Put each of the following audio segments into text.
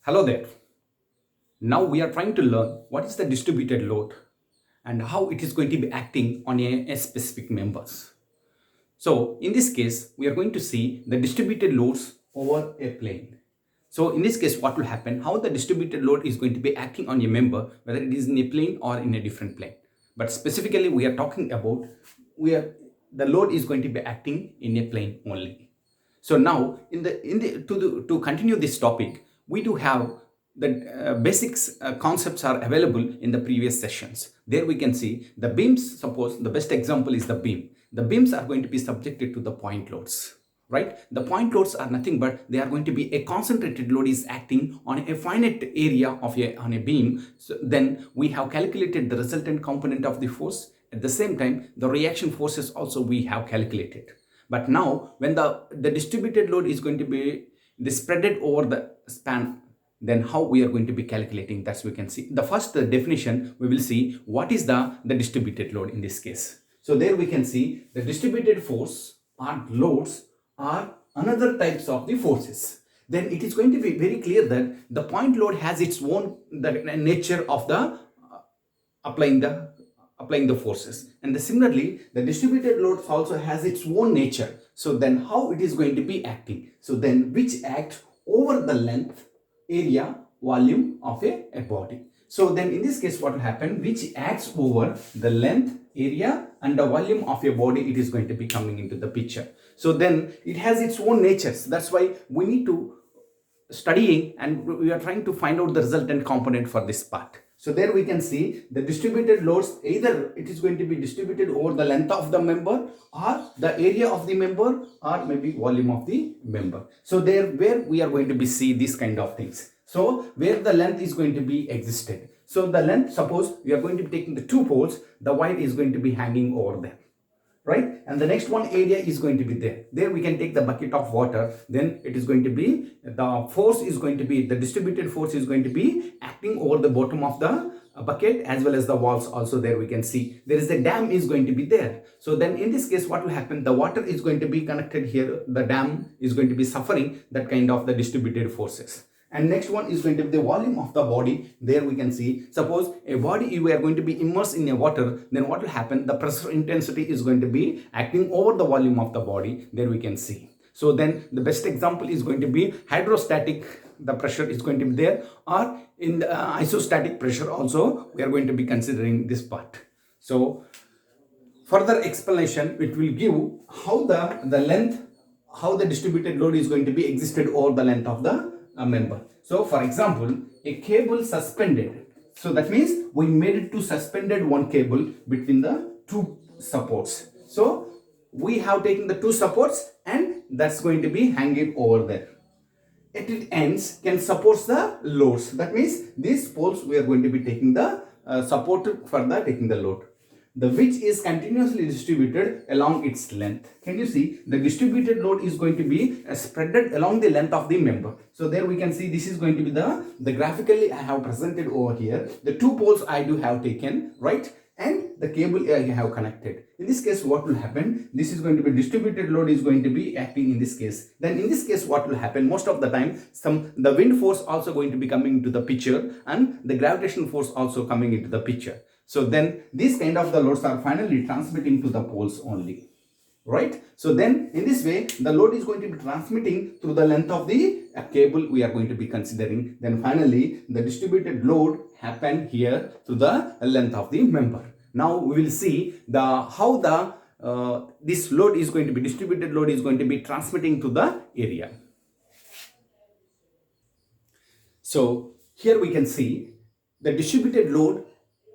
Hello there. Now we are trying to learn what is the distributed load and how it is going to be acting on a specific members. So in this case, we are going to see the distributed loads over a plane. So in this case, what will happen, how the distributed load is going to be acting on a member, whether it is in a plane or in a different plane. But specifically, we are talking about the load is going to be acting in a plane only. So now to continue this topic, we do have the basics concepts are available in the previous sessions. There we can see the beams. Suppose the best example is the beam. The beams are going to be subjected to the point loads, right? The point loads are nothing but they are going to be a concentrated load is acting on a finite area of on a beam. So then we have calculated the resultant component of the force. At the same time, the reaction forces also we have calculated. But now when the distributed load is going to be spreaded over the span, then how we are going to be calculating, that we can see. The first definition, we will see what is the distributed load in this case. So there we can see the distributed force or loads are another types of the forces. Then it is going to be very clear that the point load has its own the nature of the applying the forces, and similarly the distributed load also has its own nature. So then how it is going to be acting, so then which act over the length, area, volume of a body. So then in this case what will happen, which acts over the length, area and the volume of a body, it is going to be coming into the picture. So then it has its own natures. That's why we need to studying and we are trying to find out the resultant component for this part. So there we can see the distributed loads, either it is going to be distributed over the length of the member or the area of the member or maybe volume of the member. So there where we are going to be see these kind of things. So where the length is going to be existed. So the length, suppose we are going to be taking the two poles, the wire is going to be hanging over them, right? And the next one area is going to be there we can take the bucket of water. Then it is going to be the force is going to be the distributed force is going to be acting over the bottom of the bucket as well as the walls. Also there we can see there is a dam is going to be there. So then in this case what will happen, the water is going to be connected here, the dam is going to be suffering that kind of the distributed forces. And next one is going to be the volume of the body. There we can see, suppose a body, you are going to be immersed in a water, then what will happen, the pressure intensity is going to be acting over the volume of the body. There we can see. So then the best example is going to be hydrostatic, the pressure is going to be there, or in the isostatic pressure also we are going to be considering this part. So further explanation, it will give how the length, how the distributed load is going to be existed over the length of the member. So for example, a cable suspended. So that means we made it to suspended one cable between the two supports. So we have taken the two supports and that's going to be hanging over there. At its ends can support the loads. That means these poles we are going to be taking the support for the taking the load, the which is continuously distributed along its length. Can you see the distributed load is going to be spreaded along the length of the member. So there we can see this is going to be the graphically I have presented over here. The two poles I do have taken, right, and the cable I have connected. In this case what will happen, this is going to be distributed load is going to be acting in this case. Then in this case what will happen, most of the time the wind force also going to be coming into the picture and the gravitational force also coming into the picture. So then these kind of the loads are finally transmitting to the poles only, right? So then in this way the load is going to be transmitting through the length of the cable we are going to be considering. Then finally the distributed load happened here to the length of the member. Now we will see how this load is going to be, distributed load is going to be transmitting to the area. So here we can see the distributed load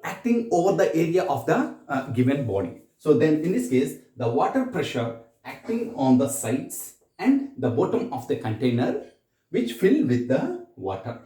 acting over the area of the given body. So then in this case the water pressure acting on the sides and the bottom of the container which fill with the water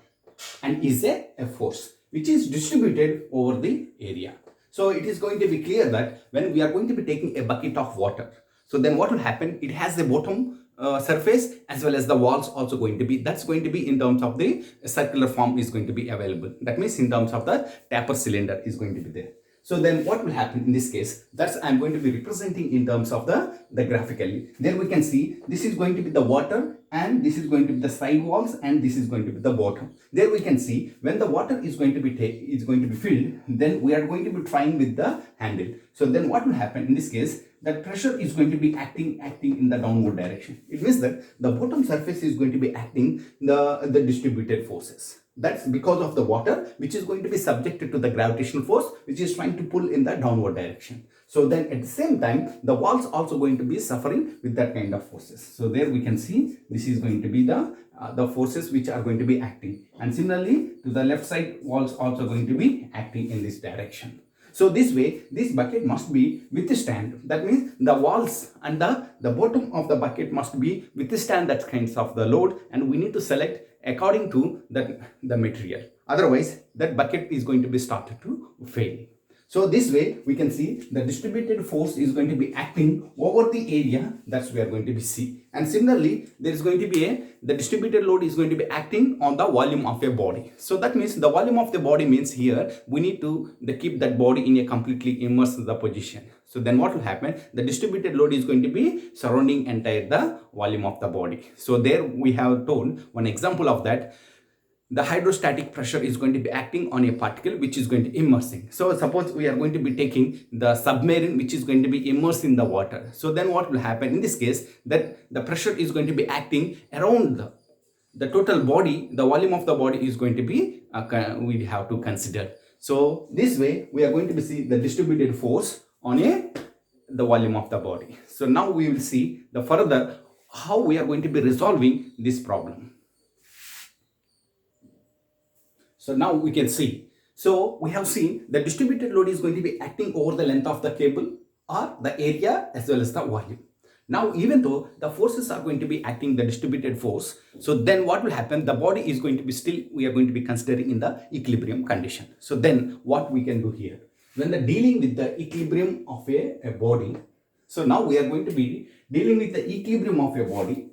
and is a force which is distributed over the area. So it is going to be clear that when we are going to be taking a bucket of water, so then what will happen, it has the bottom surface as well as the walls also going to be, that's going to be in terms of the circular form is going to be available. That means in terms of the taper cylinder is going to be there. So then what will happen in this case? That's I'm going to be representing in terms of the graphically. There we can see this is going to be the water and this is going to be the side walls and this is going to be the bottom. There we can see when the water is going to be filled, then we are going to be trying with the handle. So then what will happen in this case? That pressure is going to be acting in the downward direction. It means that the bottom surface is going to be acting the distributed forces. That's because of the water, which is going to be subjected to the gravitational force, which is trying to pull in the downward direction. So then at the same time, the walls also going to be suffering with that kind of forces. So there we can see this is going to be the forces which are going to be acting. And similarly, to the left side, walls also going to be acting in this direction. So this way, this bucket must be withstand. That means the walls and the bottom of the bucket must be withstand that kinds of the load, and we need to select according to the material. Otherwise, that bucket is going to be started to fail. So this way, we can see the distributed force is going to be acting over the area that we are going to be see. And similarly, there is going to be the distributed load is going to be acting on the volume of a body. So that means the volume of the body means here we need to keep that body in a completely immersed the position. So then what will happen? The distributed load is going to be surrounding entire the volume of the body. So there we have told one example of that. The hydrostatic pressure is going to be acting on a particle which is going to immersing. So suppose we are going to be taking the submarine which is going to be immersed in the water. So then what will happen in this case? That the pressure is going to be acting around the total body. The volume of the body is going to be we have to consider. So this way we are going to be see the distributed force on the volume of the body. So now we will see the further how we are going to be resolving this problem. So now we can see. So we have seen the distributed load is going to be acting over the length of the cable or the area as well as the volume. Now, even though the forces are going to be acting the distributed force, so then what will happen? The body is going to be still, we are going to be considering in the equilibrium condition. So then what we can do here? When the dealing with the equilibrium of a body, so now we are going to be dealing with the equilibrium of a body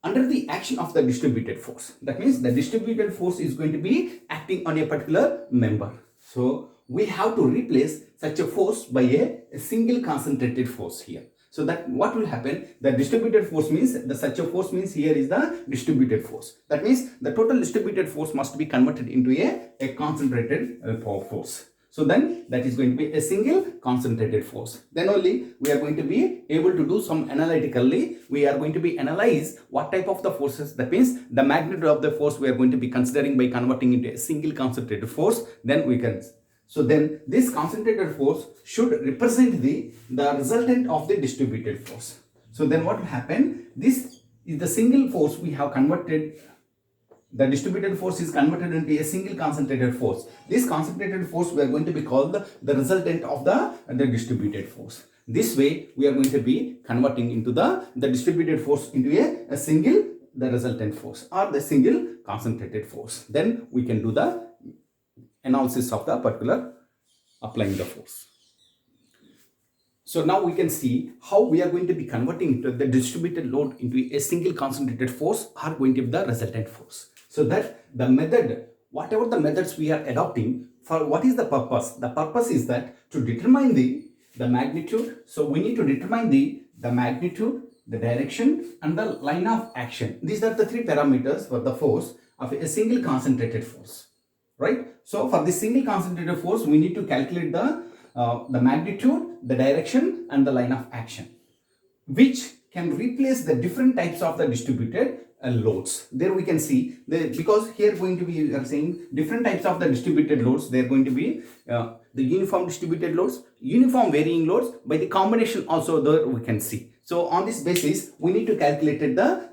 under the action of the distributed force. That means the distributed force is going to be acting on a particular member. So we have to replace such a force by a single concentrated force here. So that what will happen? The distributed force means such a force means here is the distributed force. That means the total distributed force must be converted into a concentrated force. So then that is going to be a single concentrated force. Then only we are going to be able to do some analytically. We are going to be analyze what type of the forces. That means the magnitude of the force we are going to be considering by converting into a single concentrated force. Then we can. So then this concentrated force should represent the resultant of the distributed force. So then what will happen? This is the single force we have converted. The distributed force is converted into a single concentrated force. This concentrated force we are going to be called the resultant of the distributed force. This way we are going to be converting into the distributed force into a single the resultant force or the single concentrated force. Then we can do the analysis of the particular applying the force. So now we can see how we are going to be converting the distributed load into a single concentrated force are going to be the resultant force. So that the method, whatever the methods we are adopting, for what is the purpose? The purpose is that to determine the magnitude. So we need to determine the magnitude, the direction and the line of action. These are the three parameters for the force of a single concentrated force, right? So for this single concentrated force, we need to calculate the magnitude, the direction and the line of action, which can replace the different types of the distributed loads. There we can see because here going to be we are saying different types of the distributed loads. They are going to be the uniform distributed loads, uniform varying loads. By the combination also there we can see. So on this basis we need to calculate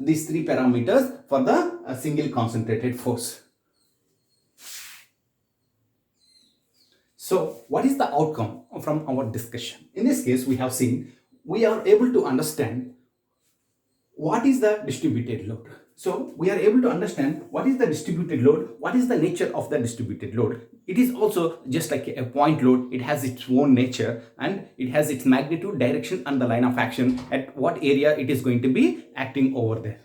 these three parameters for the single concentrated force. So what is the outcome from our discussion? In this case we have seen we are able to understand what is the distributed load. So we are able to understand what is the distributed load, what is the nature of the distributed load. It is also just like a point load. It has its own nature and it has its magnitude, direction and the line of action at what area it is going to be acting over there.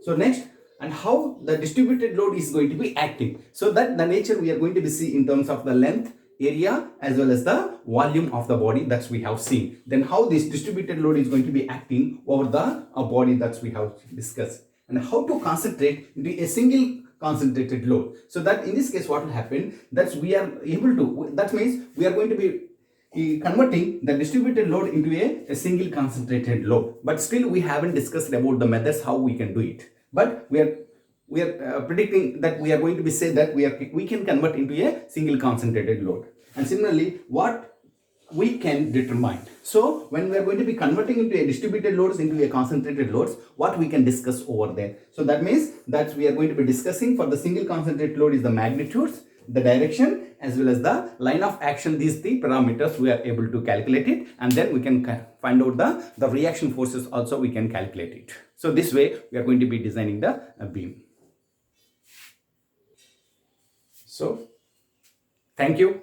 So next, and how the distributed load is going to be acting. So that the nature we are going to be see in terms of the length, area as well as the volume of the body that we have seen. Then how this distributed load is going to be acting over the body that we have discussed, and how to concentrate into a single concentrated load. So that in this case what will happen, that we are able to, that means we are going to be converting the distributed load into a single concentrated load. But still we haven't discussed about the methods how we can do it. But we are predicting that we are going to be say that we can convert into a single concentrated load. And similarly, what we can determine. So when we are going to be converting into a distributed loads into a concentrated loads, what we can discuss over there. So that means that we are going to be discussing for the single concentrated load is the magnitudes, the direction, as well as the line of action. These three parameters we are able to calculate it, and then we can find out the reaction forces also we can calculate it. So this way we are going to be designing the beam. So thank you.